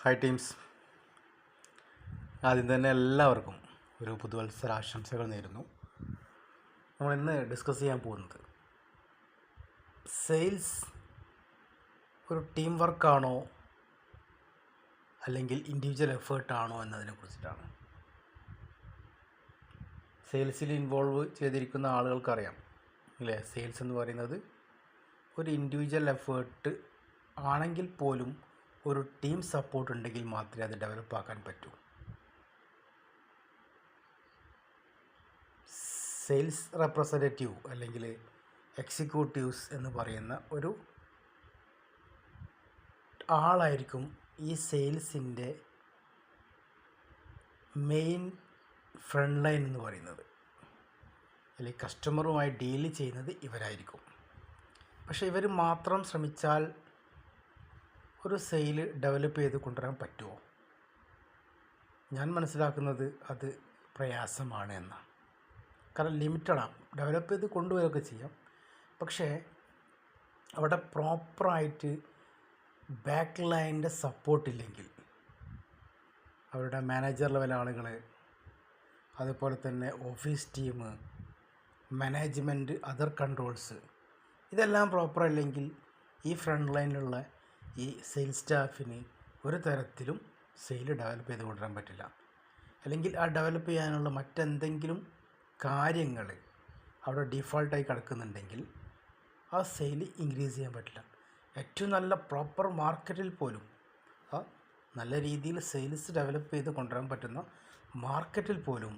Hi teams, ആദ്യം തന്നെ എല്ലാവർക്കും ഒരു പുതുവത്സരാശംസകൾ നേരുന്നു. നമ്മൾ ഇന്ന് ഡിസ്കസ് ചെയ്യാൻ പോകുന്നത് സെയിൽസ് ഒരു ടീം വർക്കാണോ അല്ലെങ്കിൽ ഇൻഡിവിജ്വൽ എഫേർട്ടാണോ എന്നതിനെ കുറിച്ചിട്ടാണ്. സെയിൽസിൽ ഇൻവോൾവ് ചെയ്തിരിക്കുന്ന ആളുകൾക്കറിയാം അല്ലേ, സെയിൽസ് എന്ന് പറയുന്നത് ഒരു ഇൻഡിവിജ്വൽ എഫേർട്ട് ആണെങ്കിൽ പോലും ഒരു ടീം സപ്പോർട്ട് ഉണ്ടെങ്കിൽ മാത്രമേ അത് ഡെവലപ്പ് ആക്കാൻ പറ്റൂ. സെയിൽസ് റെപ്രസെൻറ്റേറ്റീവ് അല്ലെങ്കിൽ എക്സിക്യൂട്ടീവ്സ് എന്ന് പറയുന്ന ഒരു ആളായിരിക്കും ഈ സെയിൽസിൻ്റെ മെയിൻ ഫ്രണ്ട് ലൈൻ എന്ന് പറയുന്നത്. അല്ലെങ്കിൽ കസ്റ്റമറുമായി ഡീൽ ചെയ്യുന്നത് ഇവരായിരിക്കും. പക്ഷേ ഇവർ മാത്രം ശ്രമിച്ചാൽ ഒരു സെയിൽ ഡെവലപ്പ് ചെയ്ത് കൊണ്ടുവരാൻ പറ്റുമോ? ഞാൻ മനസ്സിലാക്കുന്നത് അത് പ്രയാസമാണ് എന്നാണ്. കാരണം ലിമിറ്റഡാണ്. ഡെവലപ്പ് ചെയ്ത് കൊണ്ടുവരികയൊക്കെ ചെയ്യാം, പക്ഷേ അവിടെ പ്രോപ്പറായിട്ട് ബാക്ക് ലൈനിൻ്റെ സപ്പോർട്ടില്ലെങ്കിൽ, അവരുടെ മാനേജർ ലെവൽ ആളുകൾ, അതുപോലെ തന്നെ office team, management, other controls, ഇതെല്ലാം പ്രോപ്പർ അല്ലെങ്കിൽ ഈ ഫ്രണ്ട് ലൈനിലുള്ള ഈ സെയിൽസ് സ്റ്റാഫിന് ഒരു തരത്തിലും സെയിൽ ഡെവലപ്പ് ചെയ്ത് കൊണ്ടുവരാൻ പറ്റില്ല. അല്ലെങ്കിൽ ആ ഡെവലപ്പ് ചെയ്യാനുള്ള മറ്റെന്തെങ്കിലും കാര്യങ്ങൾ അവിടെ ഡീഫോൾട്ടായി കിടക്കുന്നുണ്ടെങ്കിൽ ആ സെയിൽ ഇൻക്രീസ് ചെയ്യാൻ പറ്റില്ല. ഏറ്റവും നല്ല പ്രോപ്പർ മാർക്കറ്റിൽ പോലും നല്ല രീതിയിൽ സെയിൽസ് ഡെവലപ്പ് ചെയ്ത് കൊണ്ടുവരാൻ പറ്റുന്ന മാർക്കറ്റിൽ പോലും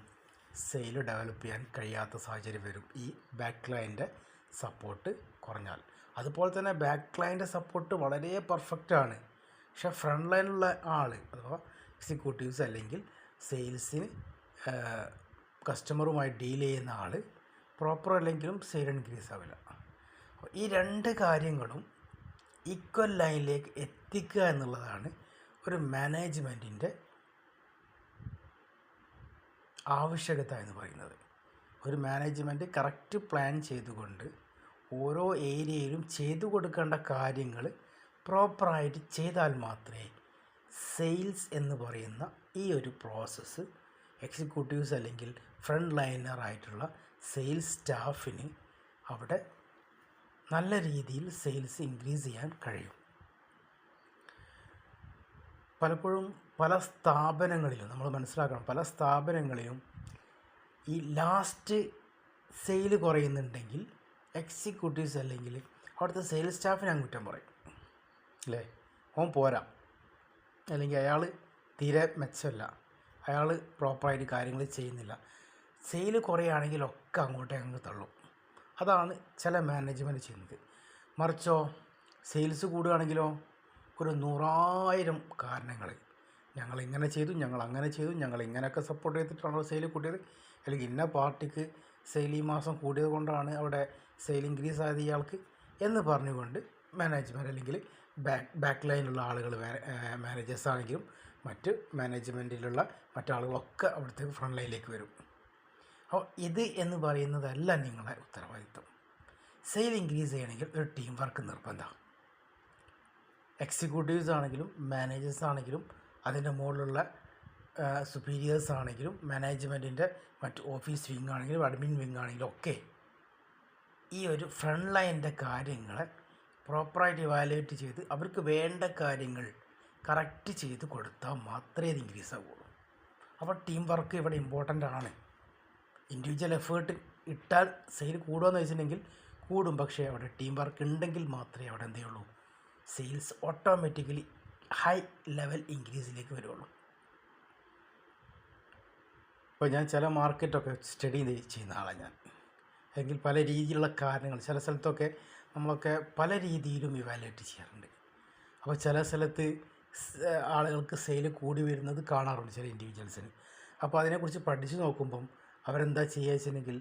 സെയിൽ ഡെവലപ്പ് ചെയ്യാൻ കഴിയാത്ത സാഹചര്യം വരും ഈ ബാക്ക് ലൈനിൻ്റെ സപ്പോർട്ട് കുറഞ്ഞാൽ. അതുപോലെ തന്നെ ബാക്ക് ലൈനിൻ്റെ സപ്പോർട്ട് വളരെ പെർഫെക്റ്റാണ്, പക്ഷേ ഫ്രണ്ട് ലൈനിലുള്ള ആൾ അഥവാ എക്സിക്യൂട്ടീവ്സ് അല്ലെങ്കിൽ സെയിൽസിന് കസ്റ്റമറുമായി ഡീൽ ചെയ്യുന്ന ആൾ പ്രോപ്പർ അല്ലെങ്കിലും സെയിൽ ഇൻക്രീസ് ആവില്ല. ഈ രണ്ട് കാര്യങ്ങളും ഈക്വൽ ലൈനിലേക്ക് എത്തിക്കുക എന്നുള്ളതാണ് ഒരു മാനേജ്മെൻറ്റിൻ്റെ ആവശ്യകത എന്ന് പറയുന്നത്. ഒരു മാനേജ്മെൻറ്റ് കറക്റ്റ് പ്ലാൻ ചെയ്തുകൊണ്ട് ഓരോ ഏരിയയിലും ചെയ്തു കൊടുക്കേണ്ട കാര്യങ്ങൾ പ്രോപ്പറായിട്ട് ചെയ്താൽ മാത്രമേ സെയിൽസ് എന്ന് പറയുന്ന ഈ ഒരു പ്രോസസ്സ് എക്സിക്യൂട്ടീവ്സ് അല്ലെങ്കിൽ ഫ്രണ്ട് ലൈനറായിട്ടുള്ള സെയിൽസ് സ്റ്റാഫിന് അവിടെ നല്ല രീതിയിൽ സെയിൽസ് ഇൻക്രീസ് ചെയ്യാൻ കഴിയും. പലപ്പോഴും പല സ്ഥാപനങ്ങളിലും നമ്മൾ മനസ്സിലാക്കണം, പല സ്ഥാപനങ്ങളിലും ഈ ലാസ്റ്റ് സെയിൽ കുറയുന്നുണ്ടെങ്കിൽ എക്സിക്യൂട്ടീവ്സ് അല്ലെങ്കിൽ അവിടുത്തെ സെയിൽസ് സ്റ്റാഫിനെ കുറ്റം പറയും അല്ലേ, ഓൻ പോരാ, അല്ലെങ്കിൽ അയാൾ തീരെ മെച്ചമല്ല, അയാൾ പ്രോപ്പറായിട്ട് കാര്യങ്ങൾ ചെയ്യുന്നില്ല. സെയിൽ കുറയുകയാണെങ്കിലൊക്കെ അങ്ങോട്ട് തള്ളും. അതാണ് ചില മാനേജ്മെൻറ്റ് ചെയ്യുന്നത്. മറിച്ചോ സെയിൽസ് കൂടുകയാണെങ്കിലോ ഒരു 100,000 കാരണങ്ങൾ, ഞങ്ങളിങ്ങനെ ചെയ്തു, ഞങ്ങൾ അങ്ങനെ ചെയ്തു, ഞങ്ങൾ ഇങ്ങനെയൊക്കെ സപ്പോർട്ട് ചെയ്തിട്ടാണോ സെയിൽ കൂട്ടിയത്, അല്ലെങ്കിൽ ഇന്ന പാർട്ടിക്ക് സെയിൽ ഈ മാസം കൂടിയത് കൊണ്ടാണ് അവിടെ സെയിൽ ഇൻക്രീസ് ആയത് ഇയാൾക്ക് എന്ന് പറഞ്ഞുകൊണ്ട് മാനേജ്മെൻറ്റ് അല്ലെങ്കിൽ ബാക്ക് ലൈനിലുള്ള ആളുകൾ, മാനേജേഴ്സ് ആണെങ്കിലും മറ്റ് മാനേജ്മെൻറ്റിലുള്ള മറ്റാളുകളൊക്കെ അവിടുത്തെ ഫ്രണ്ട് ലൈനിലേക്ക് വരും. അപ്പോൾ ഇത് എന്ന് പറയുന്നതല്ല നിങ്ങളെ ഉത്തരവാദിത്വം. സെയിൽ ഇൻക്രീസ് ചെയ്യണമെങ്കിൽ ഒരു ടീം വർക്ക് നിർബന്ധമാണ്. എക്സിക്യൂട്ടീവ്സ് ആണെങ്കിലും മാനേജേഴ്സ് ആണെങ്കിലും അതിൻ്റെ മുകളിലുള്ള സുപ്പീരിയേഴ്സ് ആണെങ്കിലും മാനേജ്മെൻറ്റിൻ്റെ മറ്റ് ഓഫീസ് വിങ് ആണെങ്കിലും അഡ്മിൻ വിങ് ആണെങ്കിലും ഒക്കെ ഈ ഒരു ഫ്രണ്ട് ലൈനിൻ്റെ കാര്യങ്ങളെ പ്രോപ്പറായിട്ട് ഇവാലുവേറ്റ് ചെയ്ത് അവർക്ക് വേണ്ട കാര്യങ്ങൾ കറക്റ്റ് ചെയ്ത് കൊടുത്താൽ മാത്രമേ ഇത് ഇൻക്രീസ് ആവുള്ളൂ. അപ്പോൾ ടീം വർക്ക് ഇവിടെ ഇമ്പോർട്ടൻ്റ് ആണ്. ഇൻഡിവിജ്വൽ എഫേർട്ട് ഇട്ടാൽ സെയിൽ കൂടുമെന്ന് വെച്ചിട്ടുണ്ടെങ്കിൽ കൂടും, പക്ഷേ അവിടെ ടീം വർക്ക് ഉണ്ടെങ്കിൽ മാത്രമേ അവിടെ എന്ത് ചെയ്യുള്ളൂ, സെയിൽസ് ഓട്ടോമാറ്റിക്കലി ഹൈ ലെവൽ ഇൻക്രീസിലേക്ക് വരുള്ളൂ. ഇപ്പോൾ ഞാൻ ചില മാർക്കറ്റൊക്കെ സ്റ്റഡി ചെയ്യുന്ന ആളാണ് ഞാൻ. അല്ലെങ്കിൽ പല രീതിയിലുള്ള കാരണങ്ങൾ ചില സ്ഥലത്തൊക്കെ നമ്മളൊക്കെ പല രീതിയിലും ഇവാലുവേറ്റ് ചെയ്യാറുണ്ട്. അപ്പോൾ ചില സ്ഥലത്ത് ആളുകൾക്ക് സെയിൽ കൂടി വരുന്നത് കാണാറുണ്ട് ചില ഇൻഡിവിജ്വൽസിന്. അപ്പോൾ അതിനെക്കുറിച്ച് പഠിച്ച് നോക്കുമ്പം അവരെന്താ ചെയ്യുക വെച്ചിട്ടുണ്ടെങ്കിൽ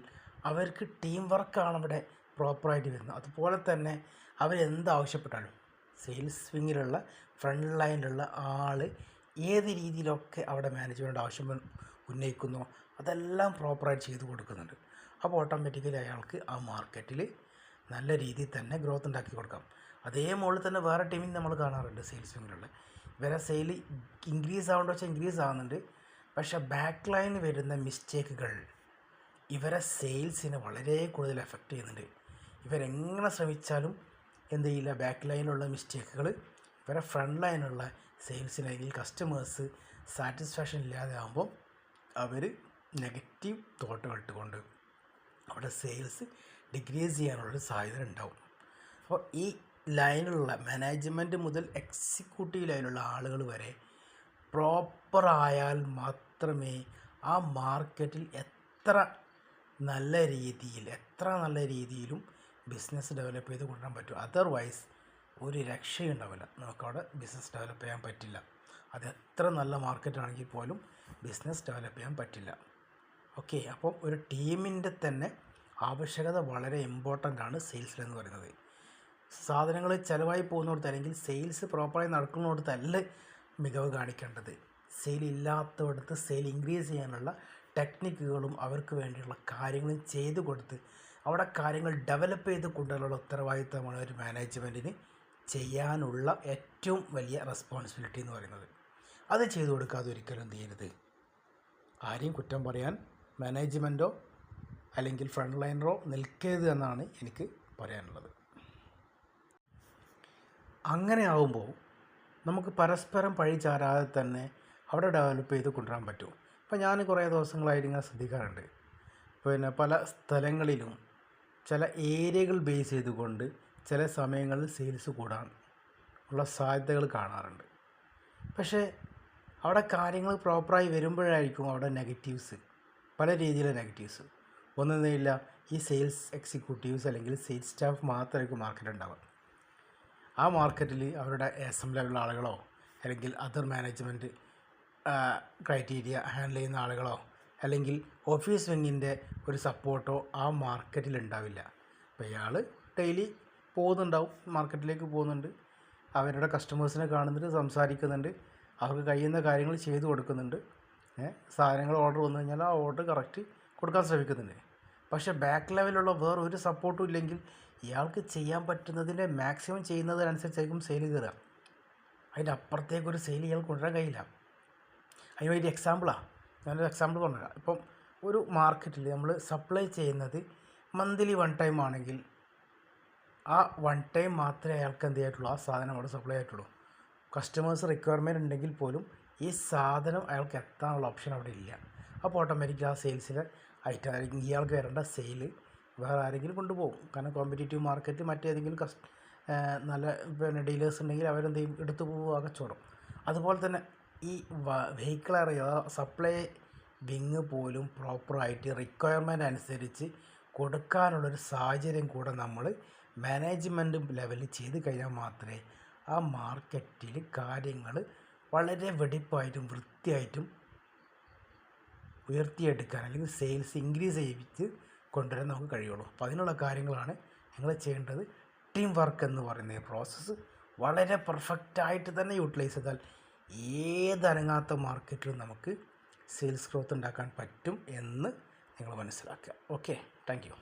അവർക്ക് ടീം വർക്കാണ് അവിടെ പ്രോപ്പറായിട്ട് വരുന്നത്. അതുപോലെ തന്നെ അവരെന്താവശ്യപ്പെട്ടാലും സെയിൽസ് വിങ്ങിലുള്ള ഫ്രണ്ട് ലൈനിലുള്ള ആൾ ഏത് രീതിയിലൊക്കെ അവിടെ മാനേജ്മെൻറ്റ് ആവശ്യം ഉന്നയിക്കുന്നോ അതെല്ലാം പ്രോപ്പറായിട്ട് ചെയ്ത് കൊടുക്കുന്നുണ്ട്. അപ്പോൾ ഓട്ടോമാറ്റിക്കലി അയാൾക്ക് ആ മാർക്കറ്റിൽ നല്ല രീതിയിൽ തന്നെ ഗ്രോത്ത് ഉണ്ടാക്കി കൊടുക്കാം. അതേ മുകളിൽ തന്നെ വേറെ ടീമിൽ നമ്മൾ കാണാറുണ്ട് സെയിൽസ് വിങ്ങിലുള്ള ഇവരെ സെയിൽ ഇൻക്രീസ് ആവേണ്ട വെച്ചാൽ ഇൻക്രീസ് ആവുന്നുണ്ട്. പക്ഷേ ബാക്ക് ലൈനിൽ വരുന്ന മിസ്റ്റേക്കുകൾ ഇവരെ സെയിൽസിനെ വളരെ കൂടുതൽ എഫക്റ്റ് ചെയ്യുന്നുണ്ട്. ഇവരെങ്ങനെ ശ്രമിച്ചാലും എന്ത് ചെയ്യില്ല, ബാക്ക് ലൈനിലുള്ള മിസ്റ്റേക്കുകൾ ഇവരെ ഫ്രണ്ട് ലൈനുള്ള സെയിൽസിന് അല്ലെങ്കിൽ കസ്റ്റമേഴ്സ് സാറ്റിസ്ഫാക്ഷൻ ഇല്ലാതെ ആകുമ്പോൾ അവർ നെഗറ്റീവ് തോട്ടുകൾ ഇട്ടുകൊണ്ട് അവിടെ സെയിൽസ് ഡിക്രീസ് ചെയ്യാനുള്ളൊരു സാധ്യത ഉണ്ടാവും. അപ്പോൾ ഈ ലൈനിലുള്ള മാനേജ്മെൻറ്റ് മുതൽ എക്സിക്യൂട്ടീവ് ലൈനിലുള്ള ആളുകൾ വരെ പ്രോപ്പറായാൽ മാത്രമേ ആ മാർക്കറ്റിൽ എത്ര നല്ല രീതിയിലും ബിസിനസ് ഡെവലപ്പ് ചെയ്ത് കൊണ്ടുവരാൻ പറ്റും. അതർവൈസ് ഒരു രക്ഷയുണ്ടാവില്ല, നമുക്കവിടെ ബിസിനസ് ഡെവലപ്പ് ചെയ്യാൻ പറ്റില്ല. അത് എത്ര നല്ല മാർക്കറ്റാണെങ്കിൽ പോലും ബിസിനസ് ഡെവലപ്പ് ചെയ്യാൻ പറ്റില്ല. ഓക്കെ, അപ്പോൾ ഒരു ടീമിൻ്റെ തന്നെ ആവശ്യകത വളരെ ഇമ്പോർട്ടൻ്റ് ആണ് സെയിൽസിലെന്ന് പറയുന്നത്. സാധനങ്ങൾ ചിലവായി പോകുന്നിടത്ത് അല്ലെങ്കിൽ സെയിൽസ് പ്രോപ്പറായി നടക്കുന്നിടത്തല്ല മികവ് കാണിക്കേണ്ടത്. സെയിൽ ഇല്ലാത്തടത്ത് സെയിൽ ഇൻക്രീസ് ചെയ്യാനുള്ള ടെക്നിക്കുകളും അവർക്ക് വേണ്ടിയുള്ള കാര്യങ്ങളും ചെയ്തു കൊടുത്ത് അവിടെ കാര്യങ്ങൾ ഡെവലപ്പ് ചെയ്ത് കൊണ്ടുവരാനുള്ള ഉത്തരവാദിത്തമാണ് ഒരു മാനേജ്മെൻറ്റിന് ചെയ്യാനുള്ള ഏറ്റവും വലിയ റെസ്പോൺസിബിലിറ്റി എന്ന് പറയുന്നത്. അത് ചെയ്തു കൊടുക്കാതെ ഒരിക്കലും എന്ത് ചെയ്യരുത്, ആരെയും കുറ്റം പറയാൻ മാനേജ്മെൻറ്റോ അല്ലെങ്കിൽ ഫ്രണ്ട് ലൈനറോ നിൽക്കരുത് എന്നാണ് എനിക്ക് പറയാനുള്ളത്. അങ്ങനെ ആവുമ്പോൾ നമുക്ക് പരസ്പരം പഴി ചാരാതെ തന്നെ അവിടെ ഡെവലപ്പ് ചെയ്ത് കൊണ്ടുവരാൻ പറ്റും. ഇപ്പോൾ ഞാൻ കുറേ ദിവസങ്ങളായിട്ട് ഇങ്ങനെ ശ്രദ്ധിക്കാറുണ്ട്, പിന്നെ പല സ്ഥലങ്ങളിലും ചില ഏരിയകൾ ബേസ് ചെയ്തുകൊണ്ട് ചില സമയങ്ങളിൽ സെയിൽസ് കൂടാൻ ഉള്ള സാധ്യതകൾ കാണാറുണ്ട്. പക്ഷേ അവിടെ കാര്യങ്ങൾ പ്രോപ്പറായി വരുമ്പോഴായിരിക്കും അവിടെ നെഗറ്റീവ്സ്, പല രീതിയിലുള്ള നെഗറ്റീവ്സ്. ഒന്നൊന്നുമില്ല, ഈ സെയിൽസ് എക്സിക്യൂട്ടീവ്സ് അല്ലെങ്കിൽ സെയിൽസ് സ്റ്റാഫ് മാത്രമായിരിക്കും മാർക്കറ്റ് ഉണ്ടാവുക. ആ മാർക്കറ്റിൽ അവരുടെ അസംബ്ലിയിലുള്ള ആളുകളോ അല്ലെങ്കിൽ അതർ മാനേജ്മെൻറ്റ് ക്രൈറ്റീരിയ ഹാൻഡിൽ ചെയ്യുന്ന ആളുകളോ അല്ലെങ്കിൽ ഓഫീസ് വിങ്ങിൻ്റെ ഒരു സപ്പോർട്ടോ ആ മാർക്കറ്റിൽ ഉണ്ടാവില്ല. അപ്പോൾ ഇയാൾ ഡെയിലി പോകുന്നുണ്ടാവും, മാർക്കറ്റിലേക്ക് പോകുന്നുണ്ട്, അവരുടെ കസ്റ്റമേഴ്സിനെ കാണുന്നുണ്ട്, സംസാരിക്കുന്നുണ്ട്, അവർക്ക് കഴിയുന്ന കാര്യങ്ങൾ ചെയ്തു കൊടുക്കുന്നുണ്ട്, സാധനങ്ങൾ ഓർഡർ വന്നു കഴിഞ്ഞാൽ ആ ഓർഡർ കറക്റ്റ് കൊടുക്കാൻ ശ്രമിക്കുന്നുണ്ട്. പക്ഷേ ബാക്ക് ലെവലുള്ള വേറെ ഒരു സപ്പോർട്ടും ഇല്ലെങ്കിൽ ഇയാൾക്ക് ചെയ്യാൻ പറ്റുന്നതിൻ്റെ മാക്സിമം ചെയ്യുന്നതിനനുസരിച്ചായിരിക്കും സെയിൽ കയറുക. അതിൻ്റെ അപ്പുറത്തേക്കൊരു സെയിൽ ഇയാൾക്ക് കൊണ്ടുവരാൻ കഴിയില്ല. അതിന് വേണ്ടി ഞാനൊരു എക്സാമ്പിൾ പറഞ്ഞുതരാം. ഇപ്പം ഒരു മാർക്കറ്റിൽ നമ്മൾ സപ്ലൈ ചെയ്യുന്നത് മന്ത്ലി 1 ടൈം ആണെങ്കിൽ ആ 1 ടൈം മാത്രമേ അയാൾക്ക് എന്ത് ചെയ്തിട്ടുള്ളൂ, ആ സാധനം അവിടെ സപ്ലൈ ആയിട്ടുള്ളൂ. കസ്റ്റമേഴ്സ് റിക്വയർമെൻറ്റ് ഉണ്ടെങ്കിൽ പോലും ഈ സാധനം അയാൾക്ക് എത്താനുള്ള ഓപ്ഷൻ അവിടെ ഇല്ല. അപ്പോൾ ഓട്ടോമാറ്റിക് ആ സെയിൽസിലെ ഐറ്റം ആയിരിക്കും ഇയാൾക്ക് വരേണ്ട സെയിൽ വേറെ ആരെങ്കിലും കൊണ്ടുപോകും. കാരണം കോമ്പറ്റീറ്റീവ് മാർക്കറ്റ് മറ്റേതെങ്കിലും നല്ല പിന്നെ ഡീലേഴ്സ് ഉണ്ടെങ്കിൽ അവരെന്ത് ചെയ്യും, എടുത്തു പോകുക, കച്ചവടം. അതുപോലെ തന്നെ ഈ വെഹിക്കിൾ സപ്ലൈ വിങ് പോലും പ്രോപ്പറായിട്ട് റിക്വയർമെൻറ്റ് അനുസരിച്ച് കൊടുക്കാനുള്ളൊരു സാഹചര്യം കൂടെ നമ്മൾ മാനേജ്മെൻറ്റ് ലെവലിൽ ചെയ്ത് കഴിഞ്ഞാൽ മാത്രമേ ആ മാർക്കറ്റിൽ കാര്യങ്ങൾ വളരെ വെടിപ്പായിട്ടും വൃത്തിയായിട്ടും ഉയർത്തിയെടുക്കാൻ അല്ലെങ്കിൽ സെയിൽസ് ഇൻക്രീസ് ചെയ്യിച്ച് കൊണ്ടുവരാൻ നമുക്ക് കഴിയുള്ളൂ. അപ്പോൾ അതിനുള്ള കാര്യങ്ങളാണ് നിങ്ങൾ ചെയ്യേണ്ടത്. ടീം വർക്ക് എന്ന് പറയുന്ന പ്രോസസ്സ് വളരെ പെർഫെക്റ്റായിട്ട് തന്നെ യൂട്ടിലൈസ് ചെയ്താൽ ഏതനങ്ങാത്ത മാർക്കറ്റിലും നമുക്ക് സെയിൽസ് ഗ്രോത്ത് ഉണ്ടാക്കാൻ പറ്റും എന്ന് നിങ്ങൾ മനസ്സിലാക്കുക. Okay, thank you.